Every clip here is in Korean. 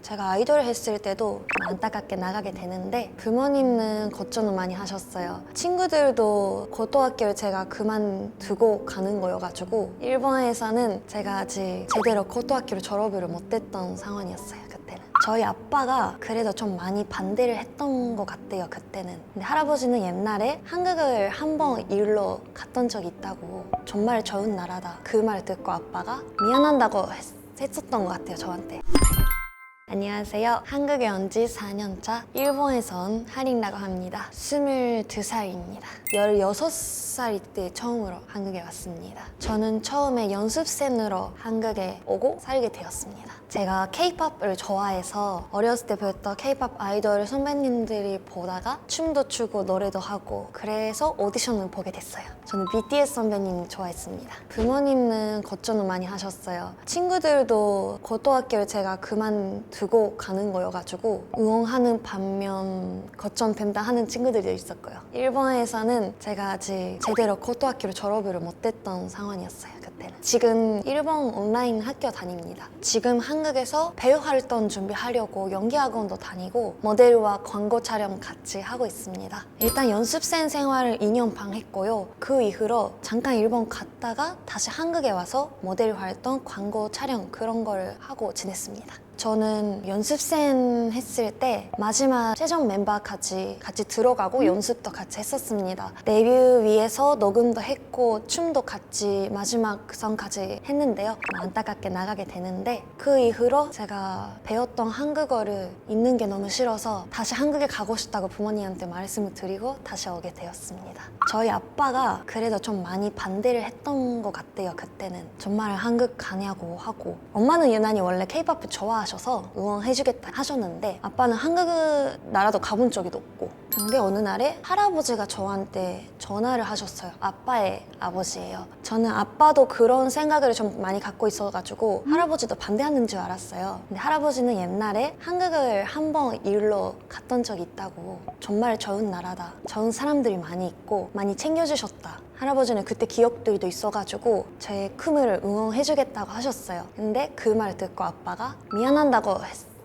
제가 아이돌 했을 때도 안타깝게 나가게 되는데 부모님은 걱정을 많이 하셨어요. 친구들도 고등학교를 제가 그만두고 가는 거여가지고 일본에서는 제가 아직 제대로 고등학교를 졸업을 못했던 상황이었어요. 그때는 저희 아빠가 그래도 좀 많이 반대를 했던 것 같아요. 그때는. 근데 할아버지는 옛날에 한국을 한번 일로 갔던 적이 있다고, 정말 좋은 나라다 그 말 듣고 아빠가 미안한다고 했었던 것 같아요, 저한테. 안녕하세요. 한국에 온 지 4년차 일본에서 온 하린이라고 합니다. 22살입니다. 16살 때 처음으로 한국에 왔습니다. 저는 처음에 연습생으로 한국에 오고 살게 되었습니다. 제가 K-POP을 좋아해서 어렸을 때부터 K-POP 아이돌 선배님들이 보다가 춤도 추고 노래도 하고, 그래서 오디션을 보게 됐어요. 저는 BTS 선배님 좋아했습니다. 부모님은 걱정을 많이 하셨어요. 친구들도 고등학교를 제가 그만두고 가는 거여가지고 응원하는 반면 걱정된다 하는 친구들도 있었고요. 일본에서는 제가 아직 제대로 고등학교를 졸업을 못했던 상황이었어요. 그때는. 지금 일본 온라인 학교 다닙니다. 지금 한국에서 배우 활동 준비하려고 연기학원도 다니고 모델과 광고 촬영 같이 하고 있습니다. 일단 연습생 생활을 2년 반 했고요. 그 이후로 잠깐 일본 갔다가 다시 한국에 와서 모델 활동, 광고 촬영 그런 걸 하고 지냈습니다. 저는 연습생 했을 때 마지막 최종 멤버까지 같이 들어가고 연습도 같이 했었습니다. 데뷔 위해서 녹음도 했고 춤도 같이 마지막 선까지 했는데요. 안타깝게 나가게 되는데 그 이후로 제가 배웠던 한국어를 잊는 게 너무 싫어서 다시 한국에 가고 싶다고 부모님한테 말씀을 드리고 다시 오게 되었습니다. 저희 아빠가 그래도 좀 많이 반대를 했던 것 같아요. 그때는 정말 한국 가냐고 하고, 엄마는 유난히 원래 K-POP 좋아하셔서 응원해주겠다 하셨는데 아빠는 한국 나라도 가본 적이 없고, 근데 어느 날에 할아버지가 저한테 전화를 하셨어요. 아빠의 아버지예요. 저는 아빠도 그런 생각을 좀 많이 갖고 있어가지고 할아버지도 반대하는 줄 알았어요. 근데 할아버지는 옛날에 한국을 한번 일로 갔던 적이 있다고, 정말 좋은 나라다, 좋은 사람들이 많이 있고 많이 챙겨주셨다. 할아버지는 그때 기억들도 있어가지고 제 꿈을 응원해주겠다고 하셨어요. 근데 그 말 듣고 아빠가 미안한다고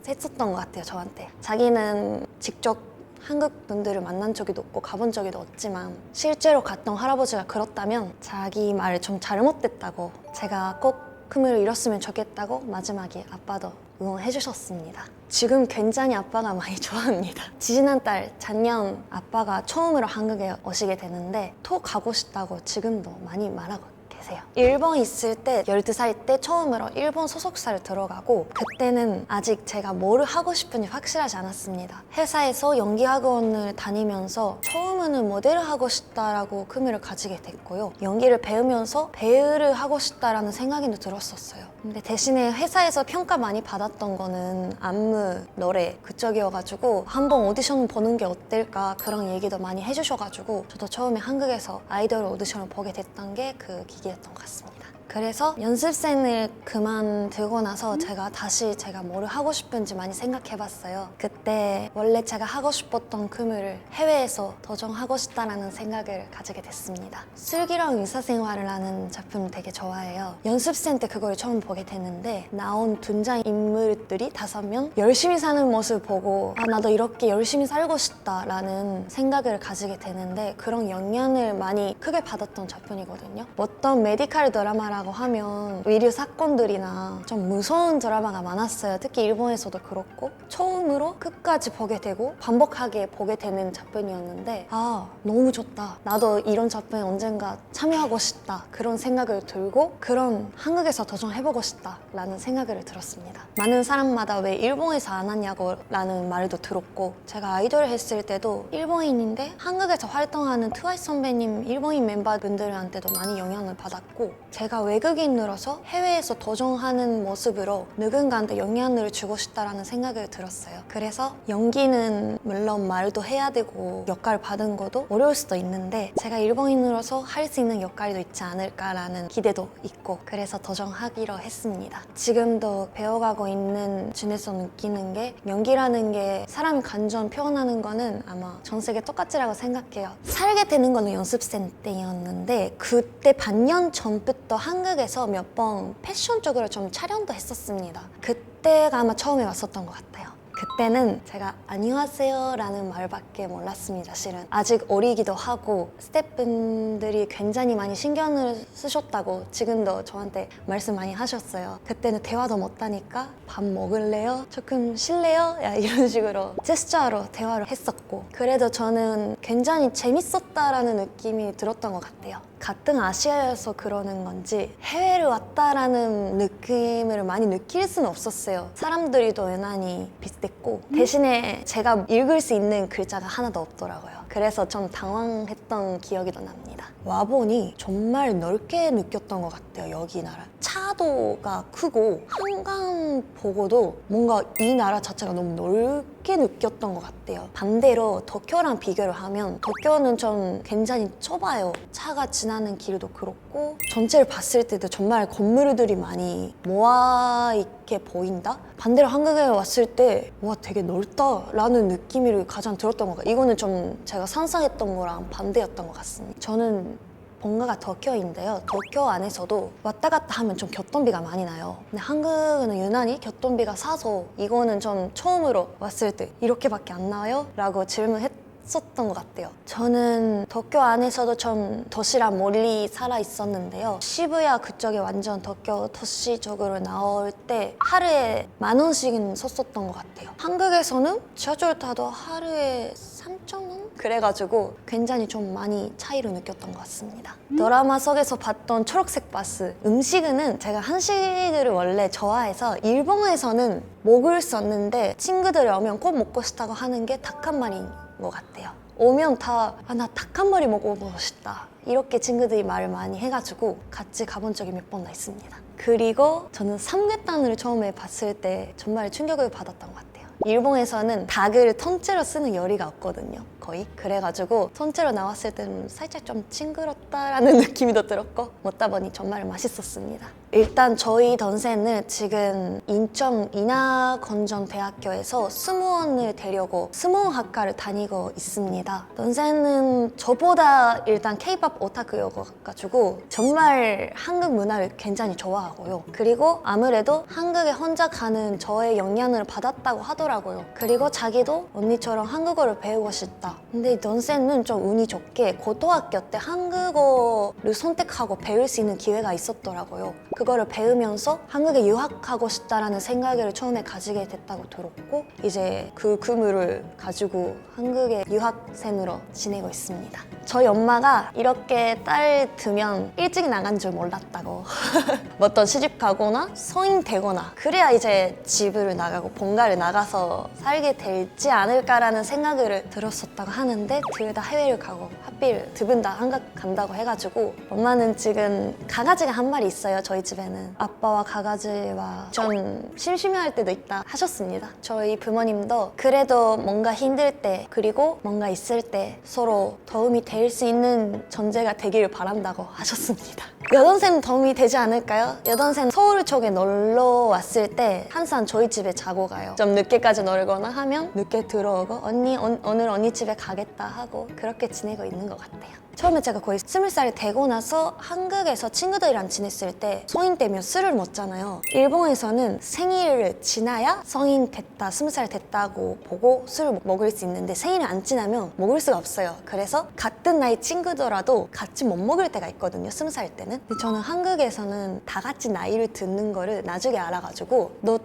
했었던 것 같아요, 저한테. 자기는 직접 한국 분들을 만난 적이 없고 가본 적이 없지만 실제로 갔던 할아버지가 그렇다면 자기 말을 좀 잘못됐다고, 제가 꼭 꿈을 이뤘으면 좋겠다고 마지막에 아빠도 응원해 주셨습니다. 지금 굉장히 아빠가 많이 좋아합니다. 지지난달 작년 아빠가 처음으로 한국에 오시게 되는데 또 가고 싶다고 지금도 많이 말하고 계세요. 일본 있을 때 12살 때 처음으로 일본 소속사를 들어가고, 그때는 아직 제가 뭘 하고 싶은지 확실하지 않았습니다. 회사에서 연기학원을 다니면서 처음에는 모델을 하고 싶다라고 꿈을 가지게 됐고요. 연기를 배우면서 배우를 하고 싶다라는 생각이 들었었어요. 근데 대신에 회사에서 평가 많이 받았던 거는 안무, 노래 그쪽이어가지고 한번 오디션 보는 게 어떨까 그런 얘기도 많이 해주셔가지고 저도 처음에 한국에서 아이돌 오디션을 보게 됐던 게 그 기기였던 것 같습니다. 그래서 연습생을 그만두고 나서 제가 다시 제가 뭘 하고 싶은지 많이 생각해봤어요. 그때 원래 제가 하고 싶었던 꿈을 해외에서 도전하고 싶다라는 생각을 가지게 됐습니다. 슬기로운 의사생활을 하는 작품 되게 좋아해요. 연습생 때 그걸 처음 보게 됐는데 나온 등장인물들이 5명 열심히 사는 모습 보고 나도 이렇게 열심히 살고 싶다라는 생각을 가지게 되는데, 그런 영향을 많이 크게 받았던 작품이거든요. 어떤 메디컬 드라마라고 하면 의료 사건들이나 좀 무서운 드라마가 많았어요. 특히 일본에서도 그렇고 처음으로 끝까지 보게 되고 반복하게 보게 되는 작품이었는데 너무 좋다, 나도 이런 작품에 언젠가 참여하고 싶다 그런 생각을 들고, 그런 한국에서 도전해보고 싶다 라는 생각을 들었습니다. 많은 사람마다 왜 일본에서 안 하냐고 라는 말도 들었고, 제가 아이돌 했을 때도 일본인인데 한국에서 활동하는 트와이스 선배님 일본인 멤버분들한테도 많이 영향을 받았고, 제가 외국인으로서 해외에서 도전하는 모습으로 누군가한테 영향을 주고 싶다라는 생각을 들었어요. 그래서 연기는 물론 말도 해야 되고 역할 받은 것도 어려울 수도 있는데 제가 일본인으로서 할 수 있는 역할도 있지 않을까라는 기대도 있고, 그래서 도전하기로 했습니다. 지금도 배워가고 있는 중에서 느끼는 게, 연기라는 게 사람이 감정 표현하는 거는 아마 전 세계 똑같이라고 생각해요. 살게 되는 거는 연습생 때였는데 그때 반년 전부터 한국에서 몇 번 패션 쪽으로 좀 촬영도 했었습니다. 그때가 아마 처음에 왔었던 것 같아요. 그때는 제가 안녕하세요 라는 말밖에 몰랐습니다. 실은 아직 어리기도 하고 스태프분들이 굉장히 많이 신경을 쓰셨다고 지금도 저한테 말씀 많이 하셨어요. 그때는 대화도 못하니까 밥 먹을래요? 조금 쉴래요? 야, 이런 식으로 제스처로 대화를 했었고, 그래도 저는 굉장히 재밌었다라는 느낌이 들었던 것 같아요. 같은 아시아여서 그러는 건지 해외를 왔다라는 느낌을 많이 느낄 수는 없었어요. 사람들이 더 유난히 비슷했고, 대신에 제가 읽을 수 있는 글자가 하나도 없더라고요. 그래서 좀 당황했던 기억이 더 납니다. 와보니 정말 넓게 느꼈던 것 같아요. 여기 나라 차도가 크고 한강 보고도 뭔가 이 나라 자체가 너무 넓게 느꼈던 것 같아요. 반대로 도쿄랑 비교를 하면 도쿄는 좀 굉장히 좁아요. 차가 지나는 길도 그렇고 전체를 봤을 때도 정말 건물들이 많이 모아있게 보인다? 반대로 한국에 왔을 때 와 되게 넓다라는 느낌이 가장 들었던 것 같아요. 이거는 좀 제가 상상했던 거랑 반대였던 것 같습니다. 저는 본가가 도쿄인데요. 도쿄 안에서도 왔다 갔다 하면 좀 교통비가 많이 나요. 근데 한국은 유난히 교통비가 싸서 이거는 좀 처음으로 왔을 때 이렇게밖에 안 나와요? 라고 질문했었던 것 같아요. 저는 도쿄 안에서도 좀 도시랑 멀리 살아 있었는데요. 시부야 그쪽에 완전 도쿄 도시 쪽으로 나올 때 하루에 10,000원씩은 썼었던 것 같아요. 한국에서는 지하철 타도 하루에 3,000원? 그래가지고 굉장히 좀 많이 차이를 느꼈던 것 같습니다. 드라마 속에서 봤던 초록색 버스, 음식은 제가 한식을 원래 좋아해서 일본에서는 먹을 수 없는데 친구들이 오면 꼭 먹고 싶다고 하는 게 닭 한 마리인 것 같아요. 오면 다 나 닭 한 마리 먹어보고 싶다 이렇게 친구들이 말을 많이 해가지고 같이 가본 적이 몇 번 있습니다. 그리고 저는 삼계탕을 처음에 봤을 때 정말 충격을 받았던 것 같아요. 일본에서는 닭을 통째로 쓰는 요리가 없거든요, 거의. 그래가지고 통째로 나왔을 때는 살짝 좀 징그럽다라는 느낌이 더 들었고 먹다 보니 정말 맛있었습니다. 일단 저희 동생은 지금 인천 인하건전대학교에서 승무원을 되려고 승무원학과를 다니고 있습니다. 동생은 저보다 일단 K-pop 오타쿠여가지고 정말 한국 문화를 굉장히 좋아하고요. 그리고 아무래도 한국에 혼자 가는 저의 영향을 받았다고 하더라고요. 그리고 자기도 언니처럼 한국어를 배우고 싶다. 근데 동생은 좀 운이 좋게 고등학교 때 한국어를 선택하고 배울 수 있는 기회가 있었더라고요. 그거를 배우면서 한국에 유학하고 싶다라는 생각을 처음에 가지게 됐다고 들었고, 이제 그 꿈을 가지고 한국에 유학생으로 지내고 있습니다. 저희 엄마가 이렇게 딸 두면 일찍 나간 줄 몰랐다고 어떤 시집 가거나 성인 되거나 그래야 이제 집을 나가고 본가를 나가서 살게 되지 않을까라는 생각을 들었었다고 하는데 둘 다 해외를 가고 하필 두 분 다 한국 간다고 해가지고 엄마는 지금 강아지가 한 마리 있어요. 저희 집에는 아빠와 강아지와 좀 심심해할 때도 있다 하셨습니다. 저희 부모님도 그래도 뭔가 힘들 때 그리고 뭔가 있을 때 서로 도움이 될 수 있는 존재가 되기를 바란다고 하셨습니다. 여동생 도움이 되지 않을까요? 여동생 서울 쪽에 놀러 왔을 때 항상 저희 집에 자고 가요. 좀 늦게까지 놀거나 하면 늦게 들어오고 언니 오늘 언니 집에 가겠다 하고 그렇게 지내고 있는 것 같아요. 처음에 제가 거의 20살이 되고 나서 한국에서 친구들이랑 지냈을 때 성인 되면 술을 먹잖아요. 일본에서는 생일을 지나야 성인 됐다, 20살 됐다고 보고 술을 먹을 수 있는데 생일을 안 지나면 먹을 수가 없어요. 그래서 같은 나이 친구더라도 같이 못 먹을 때가 있거든요, 20살 때는. 근데 저는 한국에서는 다 같이 나이를 듣는 거를 나중에 알아가지고 너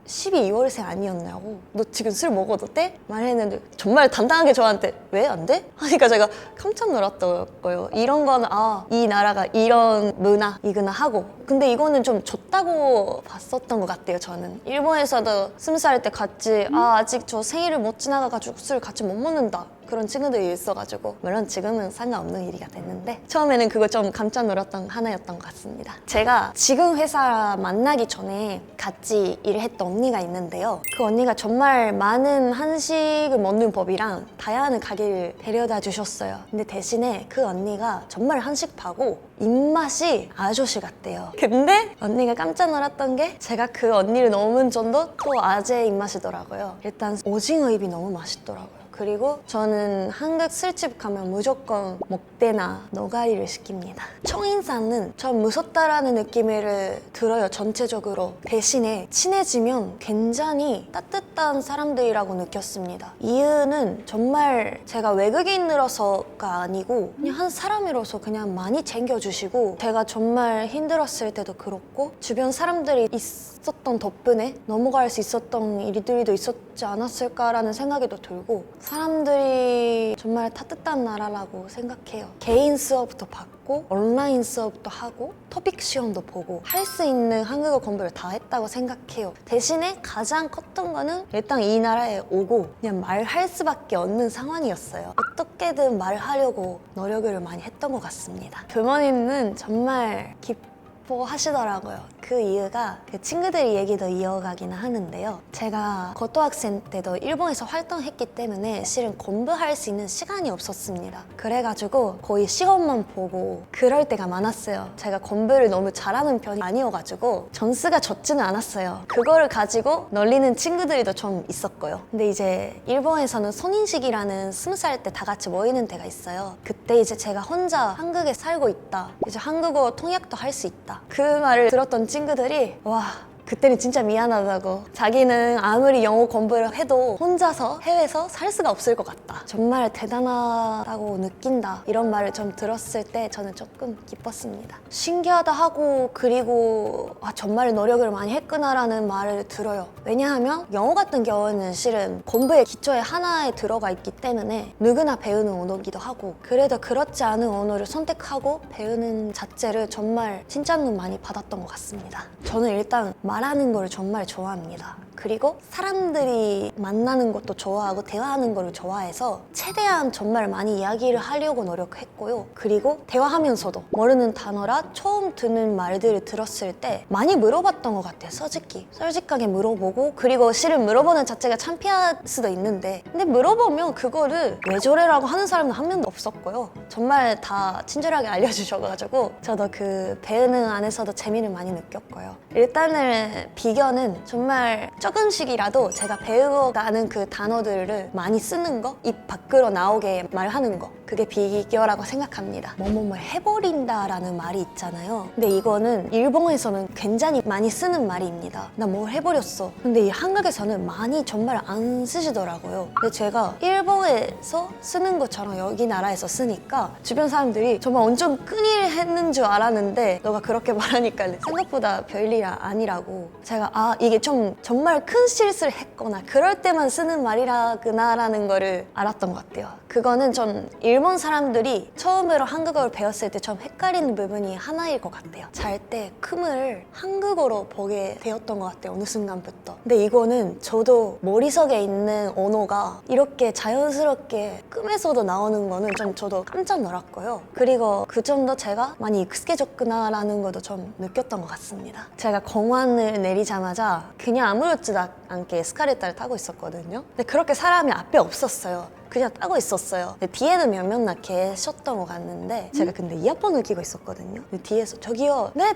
12월생 아니었냐고, 너 지금 술 먹어도 돼? 말했는데 정말 당당하게 저한테 왜 안 돼? 하니까 제가 깜짝 놀랐더라고요. 이런 거는 이 나라가 이런 문화이구나 하고. 근데 이거는 좀 좋다고 봤었던 것 같아요. 저는 일본에서도 20살 때 같이 아직 저 생일을 못 지나가가지고 술 같이 못 먹는다 그런 친구들이 있어가지고, 물론 지금은 상관없는 일이가 됐는데 처음에는 그거 좀 깜짝 놀랐던 하나였던 것 같습니다. 제가 지금 회사 만나기 전에 같이 일을 했던 언니가 있는데요. 그 언니가 정말 많은 한식을 먹는 법이랑 다양한 가게를 데려다 주셨어요. 근데 대신에 그 언니가 정말 한식파고 입맛이 아저씨 같대요. 근데 언니가 깜짝 놀랐던 게 제가 그 언니를 넘은 정도 또 아재 입맛이더라고요. 일단 오징어 잎이 너무 맛있더라고요. 그리고 저는 한국 술집 가면 무조건 먹대나 너가리를 시킵니다. 첫인상은 전 무섭다라는 느낌을 들어요, 전체적으로. 대신에 친해지면 굉장히 따뜻한 사람들이라고 느꼈습니다. 이유는 정말 제가 외국인으로서가 아니고 그냥 한 사람으로서 그냥 많이 챙겨주시고, 제가 정말 힘들었을 때도 그렇고 주변 사람들이 있었던 덕분에 넘어갈 수 있었던 일들도 있었지 않았을까라는 생각이 또 들고, 사람들이 정말 따뜻한 나라라고 생각해요. 개인 수업도 받고 온라인 수업도 하고 토픽 시험도 보고 할 수 있는 한국어 공부를 다 했다고 생각해요. 대신에 가장 컸던 거는 일단 이 나라에 오고 그냥 말할 수밖에 없는 상황이었어요. 어떻게든 말하려고 노력을 많이 했던 것 같습니다. 부모님은 정말 기뻐하시더라고요. 그 이유가 그 친구들 얘기도 이어가긴 하는데요. 제가 고등학생 때도 일본에서 활동했기 때문에 실은 공부할 수 있는 시간이 없었습니다. 그래가지고 거의 시험만 보고 그럴 때가 많았어요. 제가 공부를 너무 잘하는 편이 아니어가지고 점수가 좋지는 않았어요. 그거를 가지고 놀리는 친구들도 좀 있었고요. 근데 이제 일본에서는 손인식이라는 20살 때 다 같이 모이는 데가 있어요. 그때 이제 제가 혼자 한국에 살고 있다, 이제 한국어 통역도 할 수 있다, 그 말을 들었던 친구들이 와, 그때는 진짜 미안하다고, 자기는 아무리 영어 공부를 해도 혼자서 해외에서 살 수가 없을 것 같다, 정말 대단하다고 느낀다, 이런 말을 좀 들었을 때 저는 조금 기뻤습니다. 신기하다 하고, 그리고 정말 노력을 많이 했구나라는 말을 들어요. 왜냐하면 영어 같은 경우는 실은 공부의 기초에 하나에 들어가 있기 때문에 누구나 배우는 언어기도 하고, 그래도 그렇지 않은 언어를 선택하고 배우는 자체를 정말 칭찬을 많이 받았던 것 같습니다. 저는 일단 말하는 걸 정말 좋아합니다. 그리고 사람들이 만나는 것도 좋아하고 대화하는 걸 좋아해서 최대한 정말 많이 이야기를 하려고 노력했고요. 그리고 대화하면서도 모르는 단어라 처음 듣는 말들을 들었을 때 많이 물어봤던 것 같아요. 솔직하게 물어보고, 그리고 실은 물어보는 자체가 창피할 수도 있는데, 근데 물어보면 그거를 왜 저래라고 하는 사람은 한 명도 없었고요. 정말 다 친절하게 알려주셔가지고 저도 그 배우는 안에서도 재미를 많이 느꼈고요. 일단은 비결은 정말 조금씩이라도 제가 배워가는 그 단어들을 많이 쓰는 거, 입 밖으로 나오게 말하는 거, 그게 비결이라고 생각합니다. 뭐뭐뭐 해버린다라는 말이 있잖아요. 근데 이거는 일본에서는 굉장히 많이 쓰는 말입니다. 나 뭘 해버렸어. 근데 이 한국에서는 많이 정말 안 쓰시더라고요. 근데 제가 일본에서 쓰는 것처럼 여기 나라에서 쓰니까 주변 사람들이 정말 엄청 큰일 했는 줄 알았는데 너가 그렇게 말하니까 생각보다 별일 아니라고, 제가 이게 좀 정말 큰 실수를 했거나 그럴 때만 쓰는 말이라구나라는 거를 알았던 것 같아요. 그거는 좀 일본 사람들이 처음으로 한국어를 배웠을 때 좀 헷갈리는 부분이 하나일 것 같아요. 잘 때 꿈을 한국어로 보게 되었던 것 같아요, 어느 순간부터. 근데 이거는 저도 머릿속에 있는 언어가 이렇게 자연스럽게 꿈에서도 나오는 거는 좀 저도 깜짝 놀랐고요. 그리고 그 점도 제가 많이 익숙해졌구나라는 것도 좀 느꼈던 것 같습니다. 제가 공항을 내리자마자 그냥 아무렇지도 않게 에스카레이터를 타고 있었거든요. 근데 그렇게 사람이 앞에 없었어요. 그냥 타고 있었어요. 근데 뒤에는 몇 명 나 계셨던 것 같는데 제가 근데 이어폰을 끼고 있었거든요. 근데 뒤에서 저기요, 네,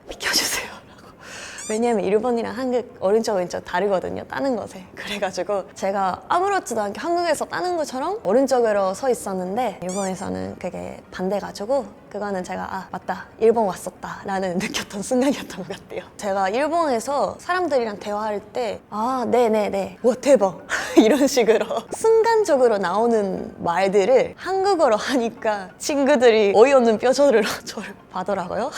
비켜주세요 라고. 왜냐면 일본이랑 한국 오른쪽 왼쪽 다르거든요, 따는 것에. 그래가지고 제가 아무렇지도 않게 한국에서 따는 것처럼 오른쪽으로 서 있었는데 일본에서는 그게 반대가지고, 그거는 제가 맞다, 일본 왔었다 라는 느꼈던 순간이었던 것 같아요. 제가 일본에서 사람들이랑 대화할 때 네네네, 와 대박 이런 식으로 순간적으로 나오는 말들을 한국어로 하니까 친구들이 어이없는 표정으로 저를 봐더라고요.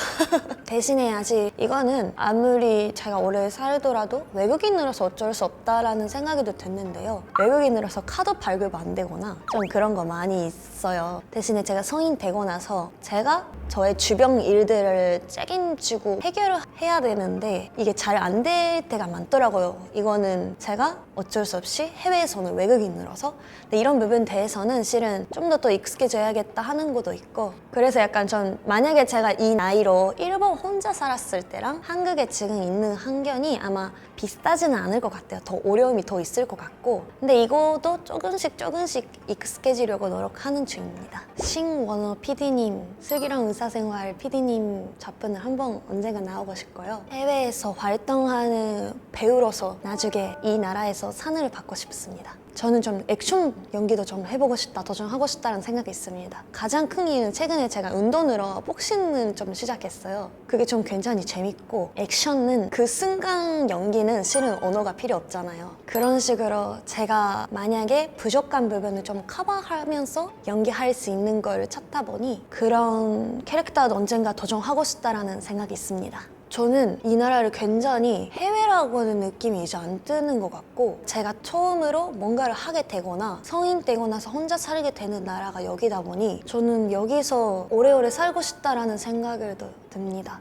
대신에 아직 이거는 아무리 제가 오래 살더라도 외국인으로서 어쩔 수 없다라는 생각이 드는데요. 외국인으로서 카드 발급 안 되거나 좀 그런 거 많이 있어요. 대신에 제가 성인 되고 나서 제가 저의 주변 일들을 책임지고 해결을 해야 되는데 이게 잘 안 될 때가 많더라고요. 이거는 제가 어쩔 수 없이 해외에서는 외국인으로서, 근데 이런 부분에 대해서는 실은 좀 더 익숙해져야겠다 하는 것도 있고, 그래서 약간 전 만약에 제가 이 나이로 일본 혼자 살았을 때랑 한국에 지금 있는 환경이 아마 비슷하지는 않을 것 같아요. 더 어려움이 더 있을 것 같고, 근데 이것도 조금씩 익숙해지려고 노력하는 중입니다. 신원호 PD님, 슬기로운 의사생활 PD님 작품을 한번 언젠가 나오고 싶고요. 해외에서 활동하는 배우로서 나중에 이 나라에서 상을 받고 싶습니다. 저는 좀 액션 연기도 좀 해보고 싶다, 도전하고 싶다는 생각이 있습니다. 가장 큰 이유는 최근에 제가 운동으로 복싱을 좀 시작했어요. 그게 좀 굉장히 재밌고, 액션은 그 순간 연기는 실은 언어가 필요 없잖아요. 그런 식으로 제가 만약에 부족한 부분을 좀 커버하면서 연기할 수 있는 걸 찾다 보니 그런 캐릭터도 언젠가 도전하고 싶다라는 생각이 있습니다. 저는 이 나라를 굉장히 해외라고는 느낌이 이제 안 드는 것 같고, 제가 처음으로 뭔가를 하게 되거나 성인 되고 나서 혼자 살게 되는 나라가 여기다 보니 저는 여기서 오래오래 살고 싶다라는 생각을 듭니다.